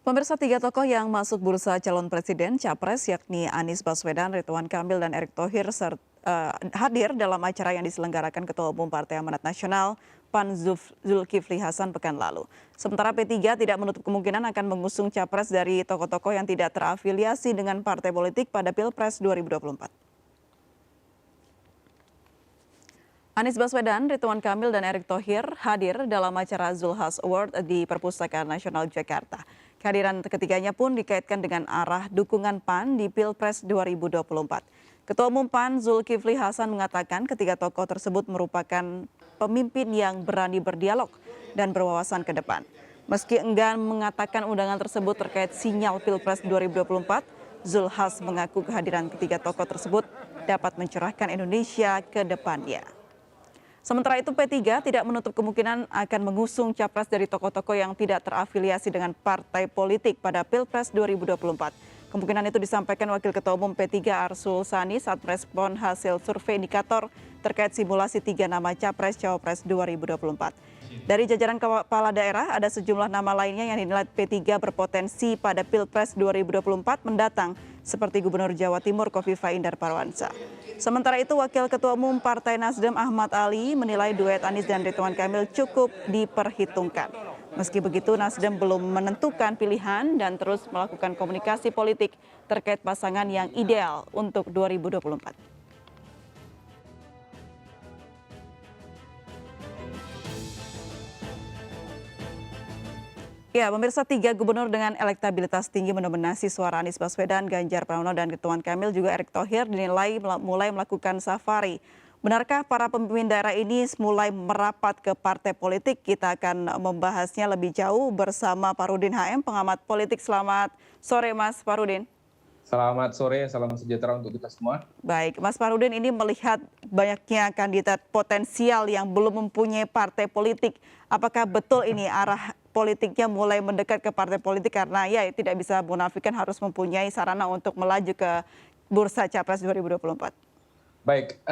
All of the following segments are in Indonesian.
Pemirsa, tiga tokoh yang masuk bursa calon presiden Capres yakni Anies Baswedan, Ridwan Kamil, dan Erick Thohir hadir dalam acara yang diselenggarakan Ketua Umum Partai Amanat Nasional PAN Zulkifli Hasan pekan lalu. Sementara P3 tidak menutup kemungkinan akan mengusung capres dari tokoh-tokoh yang tidak terafiliasi dengan partai politik pada Pilpres 2024. Anies Baswedan, Ridwan Kamil, dan Erick Thohir hadir dalam acara Zulhas Award di Perpustakaan Nasional Jakarta. Kehadiran ketiganya pun dikaitkan dengan arah dukungan PAN di Pilpres 2024. Ketua Umum PAN Zulkifli Hasan mengatakan ketiga tokoh tersebut merupakan pemimpin yang berani berdialog dan berwawasan ke depan. Meski enggan mengatakan undangan tersebut terkait sinyal Pilpres 2024, Zulhas mengaku kehadiran ketiga tokoh tersebut dapat mencerahkan Indonesia ke depannya. Sementara itu P3 tidak menutup kemungkinan akan mengusung capres dari tokoh-tokoh yang tidak terafiliasi dengan partai politik pada Pilpres 2024. Kemungkinan itu disampaikan Wakil Ketua Umum P3 Arsul Sani saat merespon hasil survei indikator terkait simulasi 3 nama Capres-Cawapres 2024. Dari jajaran kepala daerah, ada sejumlah nama lainnya yang dinilai P3 berpotensi pada Pilpres 2024 mendatang, seperti Gubernur Jawa Timur Kofifa Indar Parawansa. Sementara itu, Wakil Ketua Umum Partai Nasdem Ahmad Ali menilai duet Anies dan Ridwan Kamil cukup diperhitungkan. Meski begitu, Nasdem belum menentukan pilihan dan terus melakukan komunikasi politik terkait pasangan yang ideal untuk 2024. Ya, pemirsa, tiga gubernur dengan elektabilitas tinggi mendominasi suara Anies Baswedan, Ganjar Pranowo, dan Ridwan Kamil juga Erick Thohir dinilai mulai melakukan safari. Benarkah para pemimpin daerah ini mulai merapat ke partai politik? Kita akan membahasnya lebih jauh bersama Parudin HM, pengamat politik. Selamat sore, Mas Parudin. Selamat sore, salam sejahtera untuk kita semua. Baik, Mas Parudin, ini melihat banyaknya kandidat potensial yang belum mempunyai partai politik. Apakah betul ini arah politiknya mulai mendekat ke partai politik karena ya tidak bisa menafikan harus mempunyai sarana untuk melaju ke bursa Capres 2024? Baik,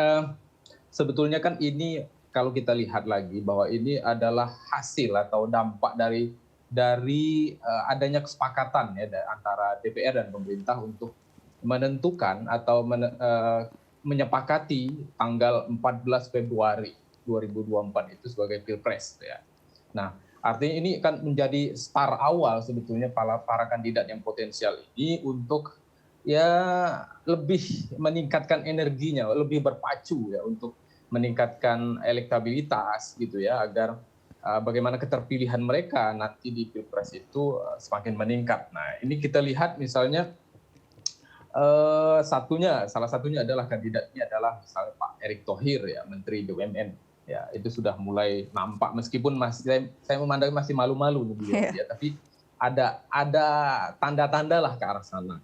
sebetulnya kan ini kalau kita lihat lagi bahwa ini adalah hasil atau dampak dari adanya kesepakatan ya antara DPR dan pemerintah untuk menentukan atau menyepakati tanggal 14 Februari 2024 itu sebagai Pilpres ya. Nah, artinya ini kan menjadi start awal sebetulnya para kandidat yang potensial ini untuk ya lebih meningkatkan energinya, lebih berpacu ya untuk meningkatkan elektabilitas gitu ya agar bagaimana keterpilihan mereka nanti di Pilpres itu semakin meningkat. Nah, ini kita lihat misalnya salah satunya adalah kandidatnya adalah misalnya Pak Erick Thohir ya, Menteri BUMN. Ya, itu sudah mulai nampak meskipun masih saya memandang masih malu-malu ya, tapi ada tanda-tanda lah ke arah sana.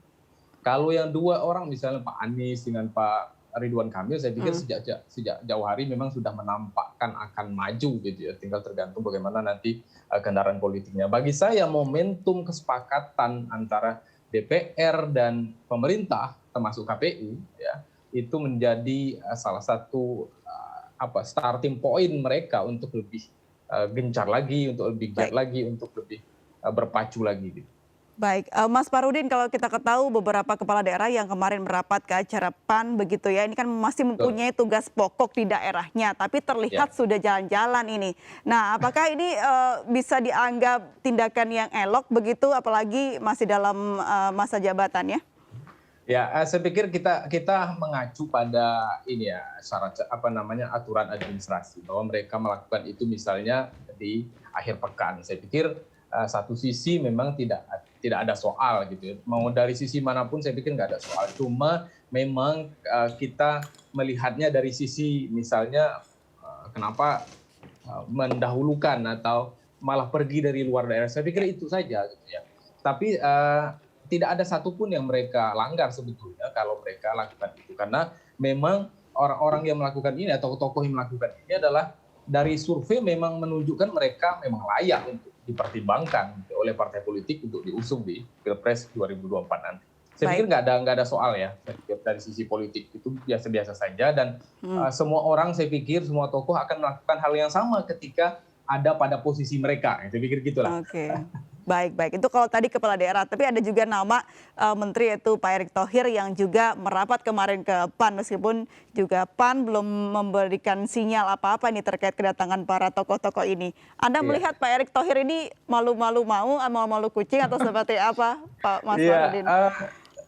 Kalau yang dua orang misalnya Pak Anies dengan Pak Ridwan Kamil, saya pikir sejak jauh hari memang sudah menampakkan akan maju gitu ya, tinggal tergantung bagaimana nanti kendaraan politiknya. Bagi saya momentum kesepakatan antara DPR dan pemerintah termasuk KPU ya, itu menjadi salah satu starting point mereka untuk lebih gencar lagi, untuk lebih giat lagi, untuk lebih berpacu lagi gitu. Baik, Mas Parudin, kalau kita ketahui beberapa kepala daerah yang kemarin merapat ke acara PAN begitu ya, ini kan masih mempunyai tugas pokok di daerahnya, tapi terlihat sudah jalan-jalan ini. Nah, apakah ini bisa dianggap tindakan yang elok begitu, apalagi masih dalam masa jabatannya? Ya, saya pikir kita mengacu pada ini ya syarat aturan administrasi bahwa mereka melakukan itu misalnya di akhir pekan. Saya pikir satu sisi memang tidak ada soal gitu ya. Mau dari sisi manapun saya pikir nggak ada soal. Cuma memang kita melihatnya dari sisi misalnya kenapa mendahulukan atau malah pergi dari luar daerah. Saya pikir itu saja gitu ya. Tapi tidak ada satupun yang mereka langgar sebetulnya kalau mereka lakukan itu. Karena memang orang-orang yang melakukan ini atau tokoh yang melakukan ini adalah dari survei memang menunjukkan mereka memang layak untuk dipertimbangkan oleh partai politik untuk diusung di Pilpres 2024 nanti. Saya pikir nggak ada soal ya dari sisi politik, itu biasa-biasa saja dan semua orang saya pikir semua tokoh akan melakukan hal yang sama ketika ada pada posisi mereka. Saya pikir gitulah. Oke. Baik. Itu kalau tadi kepala daerah, tapi ada juga nama menteri yaitu Pak Erick Thohir yang juga merapat kemarin ke PAN meskipun juga PAN belum memberikan sinyal apa-apa nih terkait kedatangan para tokoh-tokoh ini. Anda Iya. melihat Pak Erick Thohir ini malu-malu malu-malu kucing atau seperti apa, Pak Mas Iya, Farudin?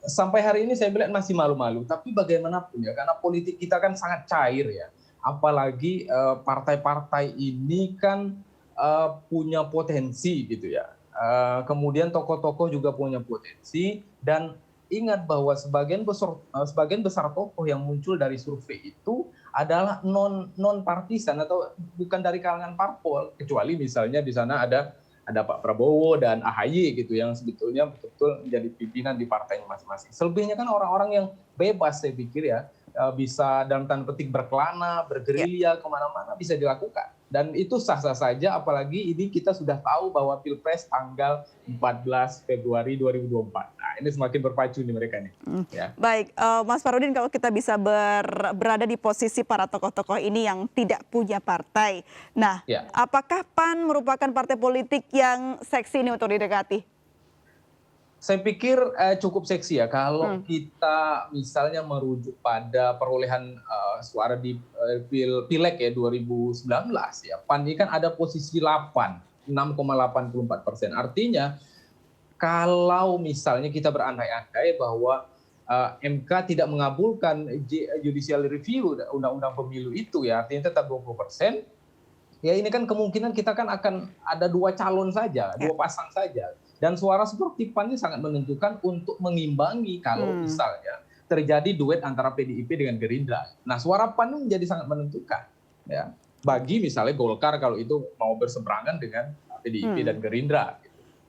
sampai hari ini saya melihat masih malu-malu. Tapi bagaimanapun ya, karena politik kita kan sangat cair ya. Apalagi partai-partai ini kan punya potensi gitu ya. Kemudian tokoh-tokoh juga punya potensi dan ingat bahwa sebagian besar tokoh yang muncul dari survei itu adalah non partisan atau bukan dari kalangan parpol, kecuali misalnya di sana ada Pak Prabowo dan AHY gitu yang sebetulnya betul-betul menjadi pimpinan di partainya masing-masing. Selebihnya kan orang-orang yang bebas saya pikir ya, bisa dalam tanda petik berkelana, bergerilya kemana-mana bisa dilakukan. Dan itu sah-sah saja, apalagi ini kita sudah tahu bahwa Pilpres tanggal 14 Februari 2024. Nah, ini semakin berpacu nih mereka nih. Ya. Baik, Mas Farudin, kalau kita bisa berada di posisi para tokoh-tokoh ini yang tidak punya partai. Nah, Ya. apakah PAN merupakan partai politik yang seksi ini untuk didekati? Saya pikir cukup seksi ya kalau kita misalnya merujuk pada perolehan suara di Pileg ya 2019 ya. PAN ini kan ada posisi 6,84%. Artinya kalau misalnya kita berandai-andai bahwa MK tidak mengabulkan judicial review undang-undang pemilu itu ya, artinya tetap 20%. Ya ini kan kemungkinan kita kan akan ada 2 calon saja, 2 pasang saja. Dan suara seperti PAN ini sangat menentukan untuk mengimbangi kalau misalnya terjadi duet antara PDIP dengan Gerindra. Nah, suara PAN ini menjadi sangat menentukan ya. Bagi misalnya Golkar kalau itu mau berseberangan dengan PDIP dan Gerindra.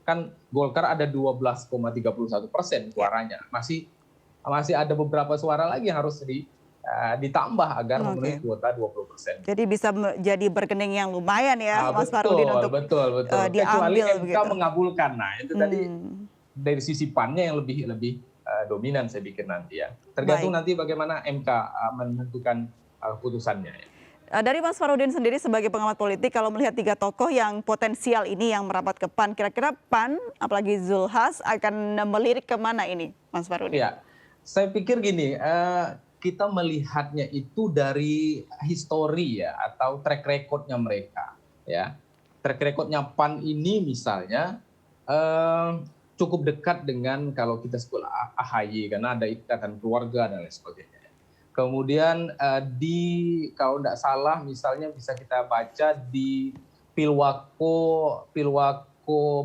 Kan Golkar ada 12,31% suaranya. Masih ada beberapa suara lagi yang harus ditambah agar memenuhi kuota 20%. Jadi bisa jadi bergening yang lumayan ya, Mas Farudin, untuk betul. Kecuali diambil MK begitu. mengabulkan. Nah, itu tadi dari sisi PAN-nya yang lebih dominan saya pikir nanti ya. Tergantung nanti bagaimana MK menentukan putusannya ya. Dari Mas Farudin sendiri sebagai pengamat politik, kalau melihat 3 tokoh yang potensial ini yang merapat ke PAN, kira-kira PAN, apalagi Zulhas, akan melirik kemana ini, Mas Farudin? Ya, saya pikir gini, kita melihatnya itu dari histori ya atau track recordnya mereka ya. Track recordnya PAN ini misalnya cukup dekat dengan kalau kita sebut AHY karena ada ikatan keluarga dan lain sebagainya. Kemudian kalau tidak salah misalnya bisa kita baca di Pilwako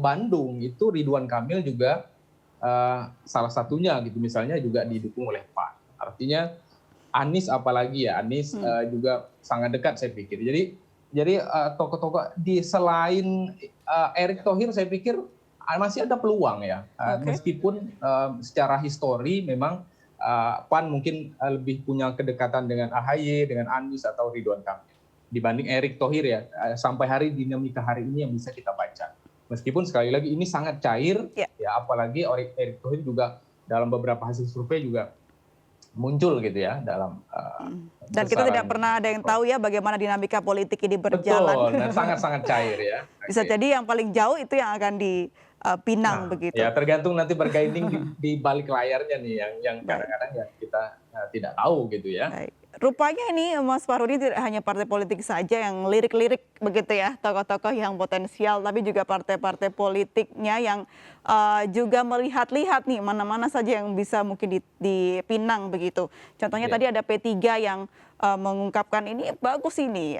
Bandung itu Ridwan Kamil juga salah satunya gitu misalnya juga didukung oleh PAN. Artinya Anies apalagi ya, Anies juga sangat dekat saya pikir. Jadi tokoh-tokoh selain Erick Thohir saya pikir masih ada peluang ya. Meskipun secara histori memang PAN mungkin lebih punya kedekatan dengan AHY, dengan Anies atau Ridwan Kamil dibanding Erick Thohir ya. Sampai hari dinamika hari ini yang bisa kita baca. Meskipun sekali lagi ini sangat cair ya, apalagi Erick Thohir juga dalam beberapa hasil survei juga muncul gitu ya dalam dan kita tidak pernah ada yang tahu ya bagaimana dinamika politik ini berjalan. Betul, dan sangat-sangat cair ya. Bisa jadi yang paling jauh itu yang akan dipinang begitu. Ya tergantung nanti bergaining di balik layarnya nih yang kadang-kadang ya kita tidak tahu gitu ya. Baik. Rupanya ini Mas Farudin tidak hanya partai politik saja yang lirik-lirik begitu ya, tokoh-tokoh yang potensial, tapi juga partai-partai politiknya yang juga melihat-lihat nih mana-mana saja yang bisa mungkin dipinang begitu. Contohnya tadi ada P3 yang mengungkapkan ini bagus ini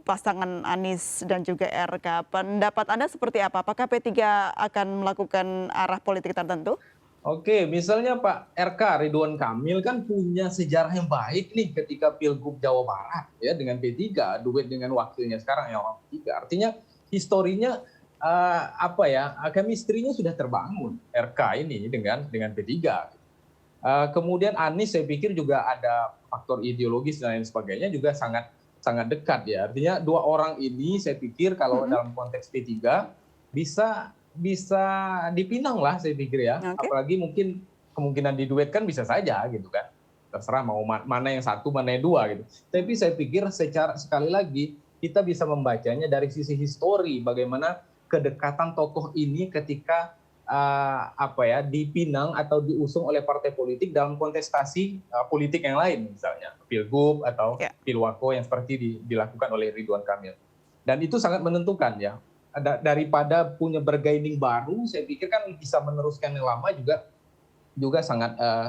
pasangan Anies dan juga RK. Pendapat Anda seperti apa? Apakah P3 akan melakukan arah politik tertentu? Oke, misalnya Pak RK Ridwan Kamil kan punya sejarah yang baik nih ketika Pilgub Jawa Barat ya dengan P3, duet dengan wakilnya sekarang yang orang P3. Artinya historinya chemistry-nya sudah terbangun RK ini dengan P3. Kemudian Anies saya pikir juga ada faktor ideologis dan lain sebagainya juga sangat dekat ya. Artinya 2 orang ini saya pikir kalau dalam konteks P3 bisa dipinang lah saya pikir ya. Apalagi mungkin kemungkinan diduetkan bisa saja gitu kan. Terserah mau mana yang satu, mana yang 2 gitu. Tapi saya pikir sekali lagi kita bisa membacanya dari sisi histori bagaimana kedekatan tokoh ini ketika dipinang atau diusung oleh partai politik dalam kontestasi politik yang lain, misalnya Pilgub atau Pilwako yang seperti dilakukan oleh Ridwan Kamil. Dan itu sangat menentukan ya. Daripada punya bergaining baru, saya pikir kan bisa meneruskan yang lama juga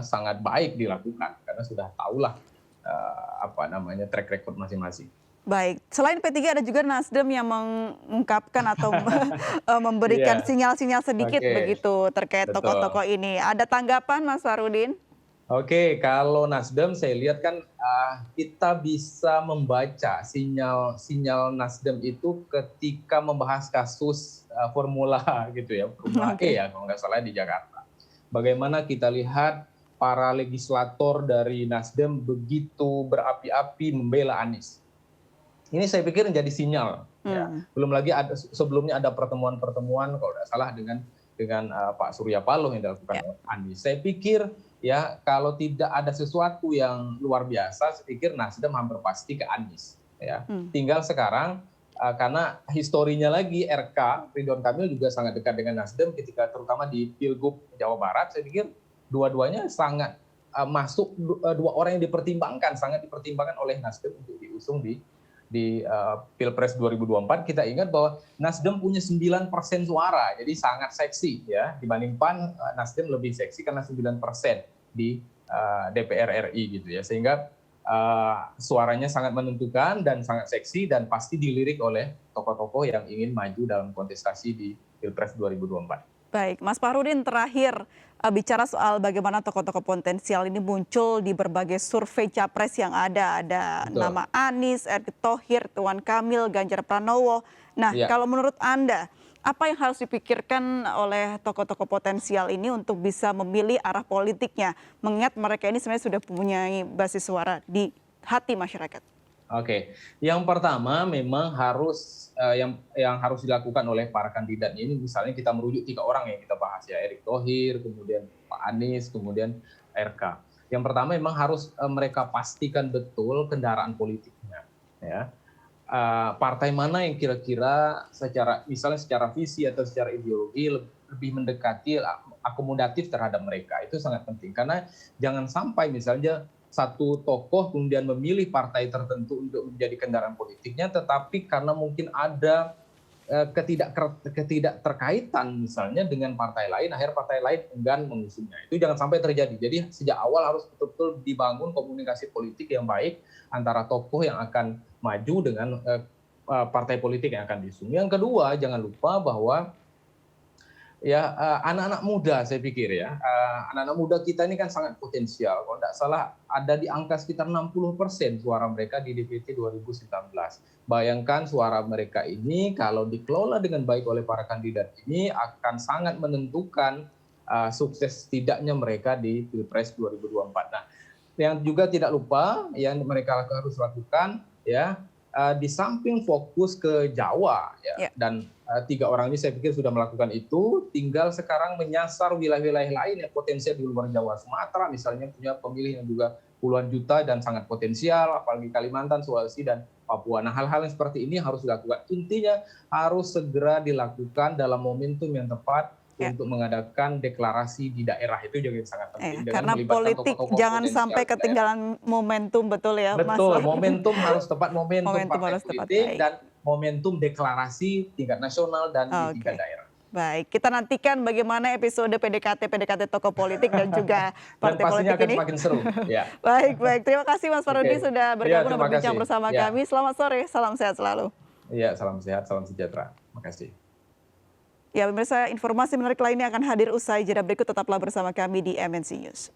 sangat baik dilakukan karena sudah tahulah track record masing-masing. Baik, selain P3 ada juga Nasdem yang mengungkapkan atau memberikan sinyal-sinyal sedikit begitu terkait tokoh-tokoh ini. Ada tanggapan Mas Farudin? Oke, kalau Nasdem saya lihat kan kita bisa membaca sinyal Nasdem itu ketika membahas kasus formula gitu ya, Formula E ya kalau nggak salah di Jakarta. Bagaimana kita lihat para legislator dari Nasdem begitu berapi-api membela Anies. Ini saya pikir menjadi sinyal. Ya. Belum lagi sebelumnya ada pertemuan-pertemuan kalau tidak salah dengan Pak Surya Paloh yang dilakukan oleh Anies. Saya pikir ya kalau tidak ada sesuatu yang luar biasa, saya pikir Nasdem hampir pasti ke Anies. Ya. Tinggal sekarang karena historinya lagi RK Ridwan Kamil juga sangat dekat dengan Nasdem ketika terutama di Pilgub Jawa Barat. Saya pikir dua-duanya sangat masuk dua orang yang sangat dipertimbangkan oleh Nasdem untuk diusung di Pilpres 2024. Kita ingat bahwa Nasdem punya 9% suara, jadi sangat seksi ya. Dibanding PAN, Nasdem lebih seksi karena 9% di DPR RI gitu ya. Sehingga suaranya sangat menentukan dan sangat seksi dan pasti dilirik oleh tokoh-tokoh yang ingin maju dalam kontestasi di Pilpres 2024. Baik, Mas Farudin, terakhir bicara soal bagaimana tokoh-tokoh potensial ini muncul di berbagai survei capres yang ada. Ada nama Anies, Erick Thohir, Ridwan Kamil, Ganjar Pranowo. Nah, kalau menurut Anda, apa yang harus dipikirkan oleh tokoh-tokoh potensial ini untuk bisa memilih arah politiknya? Mengingat mereka ini sebenarnya sudah mempunyai basis suara di hati masyarakat. Oke, yang pertama memang harus yang harus dilakukan oleh para kandidat ini, misalnya kita merujuk 3 orang yang kita bahas ya, Erick Thohir, kemudian Pak Anies, kemudian RK. Yang pertama memang harus mereka pastikan betul kendaraan politiknya, ya. Partai mana yang kira-kira misalnya secara visi atau secara ideologi lebih mendekati akomodatif terhadap mereka, itu sangat penting karena jangan sampai misalnya satu tokoh kemudian memilih partai tertentu untuk menjadi kendaraan politiknya, tetapi karena mungkin ada ketidakterkaitan misalnya dengan partai lain, akhirnya partai lain enggan mengusungnya. Itu jangan sampai terjadi. Jadi sejak awal harus betul-betul dibangun komunikasi politik yang baik antara tokoh yang akan maju dengan partai politik yang akan diusung. Yang kedua, jangan lupa bahwa ya anak-anak muda saya pikir ya, anak-anak muda kita ini kan sangat potensial. Kalau tidak salah ada di angka sekitar 60% suara mereka di DPT 2019. Bayangkan suara mereka ini kalau dikelola dengan baik oleh para kandidat ini akan sangat menentukan sukses tidaknya mereka di Pilpres 2024. Nah, yang juga tidak lupa yang mereka harus lakukan ya, di samping fokus ke Jawa ya, dan 3 orang ini saya pikir sudah melakukan itu, tinggal sekarang menyasar wilayah-wilayah lain yang potensial di luar Jawa. Sumatera misalnya punya pemilih yang juga puluhan juta dan sangat potensial, apalagi Kalimantan, Sulawesi, dan Papua. Nah, hal-hal yang seperti ini harus dilakukan. Intinya harus segera dilakukan dalam momentum yang tepat untuk mengadakan deklarasi di daerah, itu juga sangat penting. Karena politik jangan sampai ketinggalan momentum, betul ya Mas? Betul, momentum harus tepat, momentum partai politik dan momentum deklarasi tingkat nasional dan di tingkat daerah. Baik, kita nantikan bagaimana episode PDKT tokoh politik dan juga partai politik ini. Dan pastinya akan semakin seru. Ya. Baik, terima kasih Mas Farudin sudah bergabung dan berbincang bersama kami. Selamat sore, salam sehat selalu. Iya, salam sehat, salam sejahtera. Terima kasih. Ya, pemirsa, informasi menarik lainnya akan hadir usai jeda berikut. Tetaplah bersama kami di MNC News.